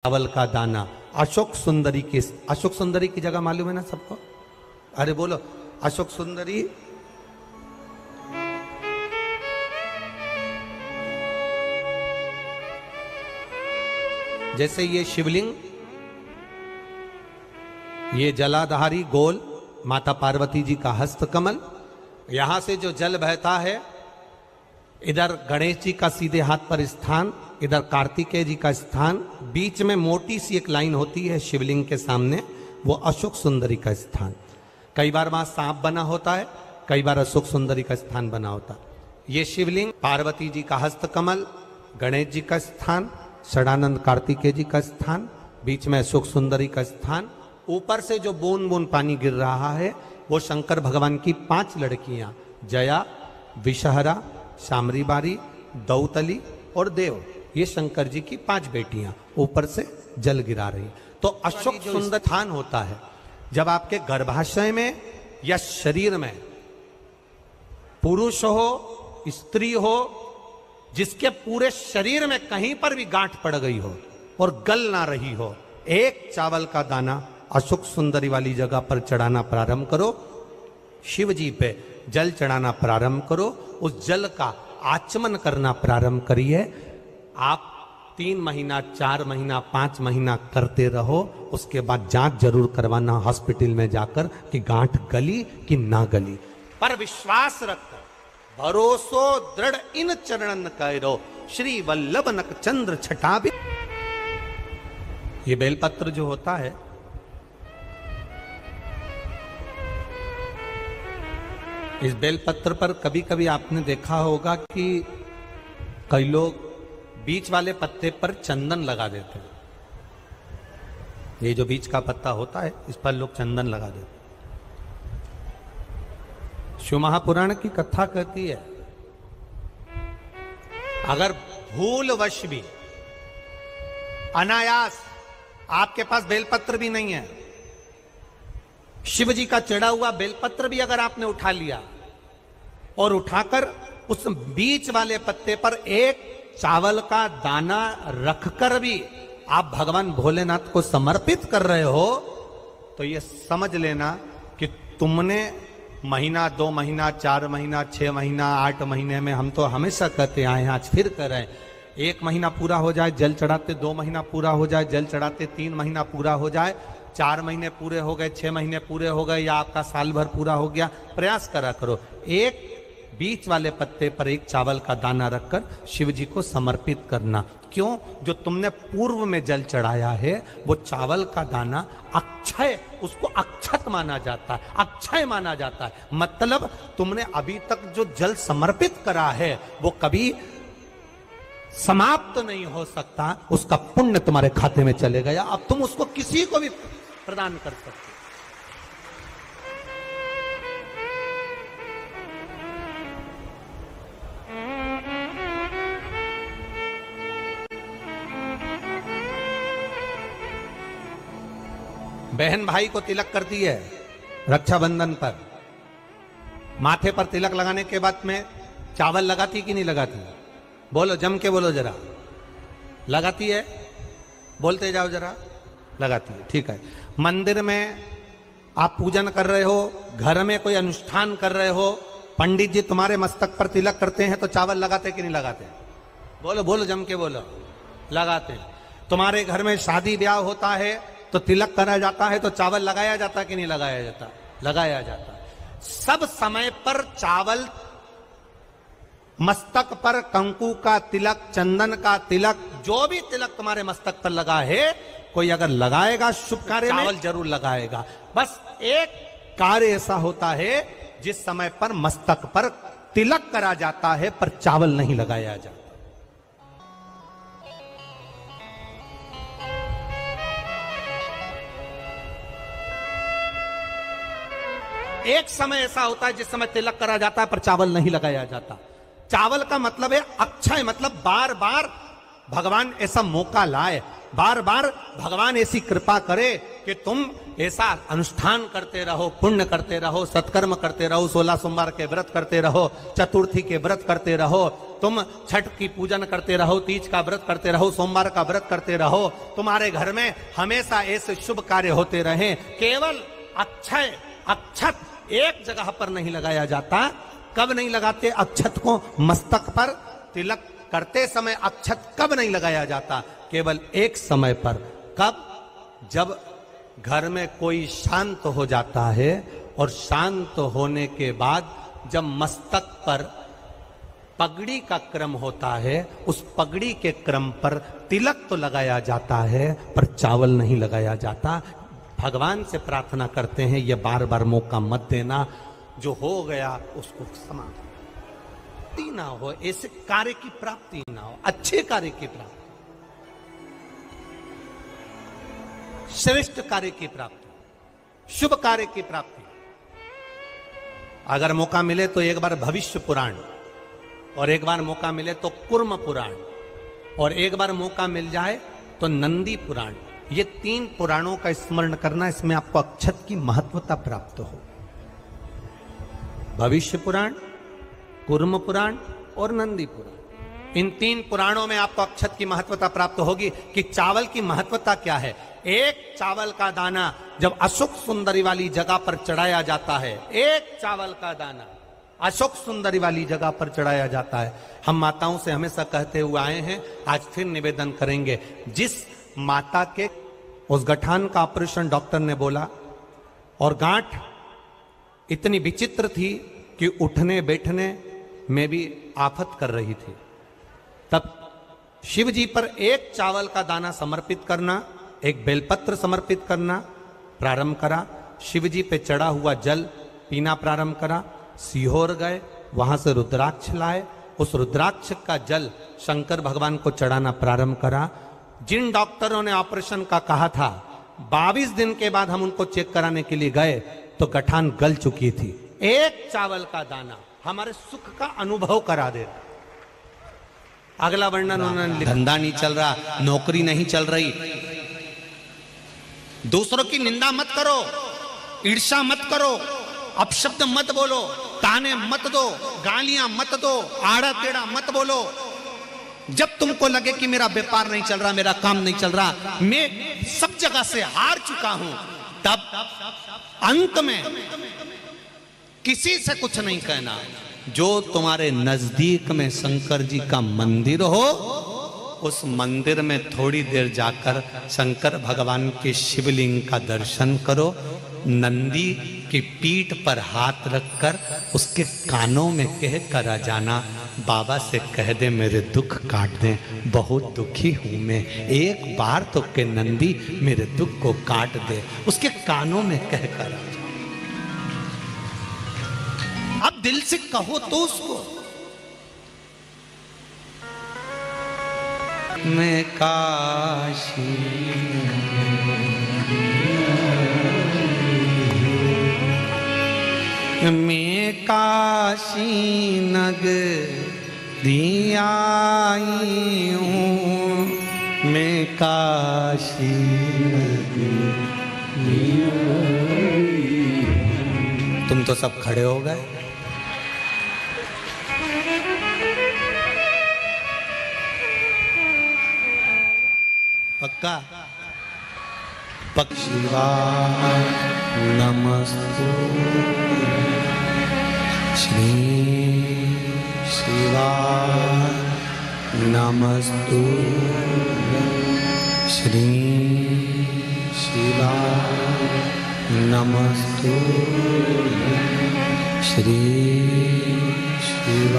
चावल का दाना अशोक सुंदरी की जगह मालूम है ना सबको? अरे बोलो अशोक सुंदरी। जैसे ये शिवलिंग, ये जलाधारी गोल माता पार्वती जी का हस्तकमल, यहां से जो जल बहता है, इधर गणेश जी का सीधे हाथ पर स्थान, इधर कार्तिकेय जी का स्थान, बीच में मोटी सी एक लाइन होती है शिवलिंग के सामने, वो अशोक सुंदरी का स्थान। कई बार वहां सांप बना होता है, कई बार अशोक सुंदरी का स्थान बना होता है। ये शिवलिंग पार्वती जी का हस्तकमल, गणेश जी का स्थान, षडानंद कार्तिकेय जी का स्थान, बीच में अशोक सुंदरी का स्थान। ऊपर से जो बूंद बूंद पानी गिर रहा है वो शंकर भगवान की 5 लड़कियां, जया, विषहरा, शामरीबारी, दौतली और देव, ये शंकर जी की 5 बेटियां ऊपर से जल गिरा रही। तो अशोक सुंदर स्थान होता है जब आपके गर्भाशय में या शरीर में पुरुष हो, स्त्री हो, जिसके पूरे शरीर में कहीं पर भी गांठ पड़ गई हो और गल ना रही हो, एक चावल का दाना अशोक सुंदरी वाली जगह पर चढ़ाना प्रारंभ करो। शिव जी पे जल चढ़ाना प्रारंभ करो, उस जल का आचमन करना प्रारंभ करिए। आप 3 महीना, 4 महीना, 5 महीना करते रहो, उसके बाद जांच जरूर करवाना हॉस्पिटल में जाकर कि गांठ गली कि ना गली। पर विश्वास रखकर भरोसो दृढ़ इन चरणन कैरो, श्री वल्लभ नक चंद्र छटा भी। ये बेलपत्र जो होता है, इस बेलपत्र पर कभी कभी आपने देखा होगा कि कई लोग बीच वाले पत्ते पर चंदन लगा देते हैं। ये जो बीच का पत्ता होता है, इस पर लोग चंदन लगा देते हैं। शिव महापुराण की कथा कहती है, अगर भूलवश भी अनायास आपके पास बेलपत्र भी नहीं है, शिव जी का चढ़ा हुआ बेलपत्र भी अगर आपने उठा लिया और उठाकर उस बीच वाले पत्ते पर एक चावल का दाना रखकर भी आप भगवान भोलेनाथ को समर्पित कर रहे हो, तो ये समझ लेना कि तुमने महीना, 2 महीना, 4 महीना, 6 महीना, 8 महीने में, हम तो हमेशा कहते आए हैं, आज फिर कर रहे हैं, 1 महीना पूरा हो जाए जल चढ़ाते, 2 महीना पूरा हो जाए जल चढ़ाते, 3 महीना पूरा हो जाए, 4 महीने पूरे हो गए, 6 महीने पूरे हो गए, या आपका साल भर पूरा हो गया, प्रयास करा करो। एक बीच वाले पत्ते पर एक चावल का दाना रखकर शिव जी को समर्पित करना। क्यों? जो तुमने पूर्व में जल चढ़ाया है वो चावल का दाना अक्षय, उसको अक्षत माना जाता है, अक्षय माना जाता है। मतलब तुमने अभी तक जो जल समर्पित करा है वो कभी समाप्त नहीं हो सकता, उसका पुण्य तुम्हारे खाते में चले गया, अब तुम उसको किसी को भी प्रदान कर सकते हो। बहन भाई को तिलक करती है रक्षाबंधन पर, माथे पर तिलक लगाने के बाद में चावल लगाती कि नहीं लगाती? बोलो, जम के बोलो जरा। लगाती है? बोलते जाओ जरा। लगाती है, ठीक है। मंदिर में आप पूजन कर रहे हो, घर में कोई अनुष्ठान कर रहे हो, पंडित जी तुम्हारे मस्तक पर तिलक करते हैं तो चावल लगाते कि नहीं लगाते? बोलो बोलो, जम के बोलो। लगाते हैं। तुम्हारे घर में शादी ब्याह होता है तो तिलक करा जाता है तो चावल लगाया जाता कि नहीं लगाया जाता? लगाया जाता। सब समय पर चावल, मस्तक पर कंकु का तिलक, चंदन का तिलक, जो भी तिलक तुम्हारे मस्तक पर लगा है, कोई अगर लगाएगा शुभ कार्य में, चावल जरूर लगाएगा। बस एक कार्य ऐसा होता है जिस समय पर मस्तक पर तिलक करा जाता है पर चावल नहीं लगाया जाता। एक समय ऐसा होता है जिस समय तिलक करा जाता है पर चावल नहीं लगाया जाता। चावल का मतलब है अक्षय, मतलब बार बार भगवान ऐसा मौका लाए, बार बार भगवान ऐसी कृपा करे कि कि तुम ऐसा अनुष्ठान करते रहो, पुण्य करते रहो, सत्कर्म करते रहो, 16 सोमवार के व्रत करते रहो, चतुर्थी के व्रत करते रहो, तुम छठ की पूजन करते रहो, तीज का व्रत करते रहो, सोमवार का व्रत करते रहो, तुम्हारे घर में हमेशा ऐसे शुभ कार्य होते रहे। केवल अक्षय अक्षत एक जगह पर नहीं लगाया जाता। कब नहीं लगाते अक्षत को? मस्तक पर तिलक करते समय अक्षत कब नहीं लगाया जाता? केवल एक समय पर। कब? जब घर में कोई शांत हो जाता है, और शांत होने के बाद जब मस्तक पर पगड़ी का क्रम होता है, उस पगड़ी के क्रम पर तिलक तो लगाया जाता है, पर चावल नहीं लगाया जाता। भगवान से प्रार्थना करते हैं ये बार बार मौका मत देना, जो हो गया उसको समाप्ति ना हो, ऐसे कार्य की प्राप्ति ना हो, अच्छे कार्य की प्राप्ति, श्रेष्ठ कार्य की प्राप्ति, शुभ कार्य की प्राप्ति। अगर मौका मिले तो एक बार भविष्य पुराण, और एक बार मौका मिले तो कुर्म पुराण, और एक बार मौका मिल जाए तो नंदी पुराण। ये 3 पुराणों का स्मरण करना, इसमें आपको अक्षत की महत्वता प्राप्त हो। भविष्य पुराण, कुर्म पुराण और नंदी पुराण, इन 3 पुराणों में आपको अक्षत की महत्वता प्राप्त होगी कि चावल की महत्वता क्या है। एक चावल का दाना जब अशोक सुंदरी वाली जगह पर चढ़ाया जाता है, एक चावल का दाना अशोक सुंदरी वाली जगह पर चढ़ाया जाता है। हम माताओं से हमेशा कहते हुए आए हैं, आज फिर निवेदन करेंगे। जिस माता के उस गठान का ऑपरेशन डॉक्टर ने बोला, और गांठ इतनी विचित्र थी कि उठने बैठने में भी आफत कर रही थी, तब शिव जी पर एक चावल का दाना समर्पित करना, एक बेलपत्र समर्पित करना प्रारंभ करा। शिव जी पे चढ़ा हुआ जल पीना प्रारंभ करा। सीहोर गए, वहां से रुद्राक्ष लाए, उस रुद्राक्ष का जल शंकर भगवान को चढ़ाना प्रारंभ करा। जिन डॉक्टरों ने ऑपरेशन का कहा था, 22 दिन के बाद हम उनको चेक कराने के लिए गए तो गठान गल चुकी थी। एक चावल का दाना हमारे सुख का अनुभव करा दे। अगला वर्णन उन्होंने, धंधा नहीं चल रहा, नौकरी नहीं चल रही। दूसरों की निंदा मत करो, ईर्ष्या मत करो, अपशब्द मत बोलो, ताने मत दो, गालियां मत दो, आड़ा टेढ़ा मत बोलो। जब तुमको लगे कि मेरा व्यापार नहीं चल रहा, मेरा काम नहीं चल रहा, मैं सब जगह से हार चुका हूं, तब अंत में किसी से कुछ नहीं कहना। जो तुम्हारे नजदीक में शंकर जी का मंदिर हो, उस मंदिर में थोड़ी देर जाकर शंकर भगवान के शिवलिंग का दर्शन करो। नंदी की पीठ पर हाथ रखकर उसके कानों में कह कर आ जाना, बाबा से कह दे मेरे दुख काट दे, बहुत दुखी हूं मैं, एक बार तो के नंदी मेरे दुख को काट दे। उसके कानों में कह कर आ जाओ। अब दिल से कहो तो उसको, मैं काशी मैं काशी नगरी आई हूँ, मैं काशी नगरी आई हूँ। तुम तो सब खड़े हो गए। पक्का? शिवाय नमस्तुते, श्री शिवाय नमस्तुते, श्री शिवाय नमस्तुते, श्री शिवाय।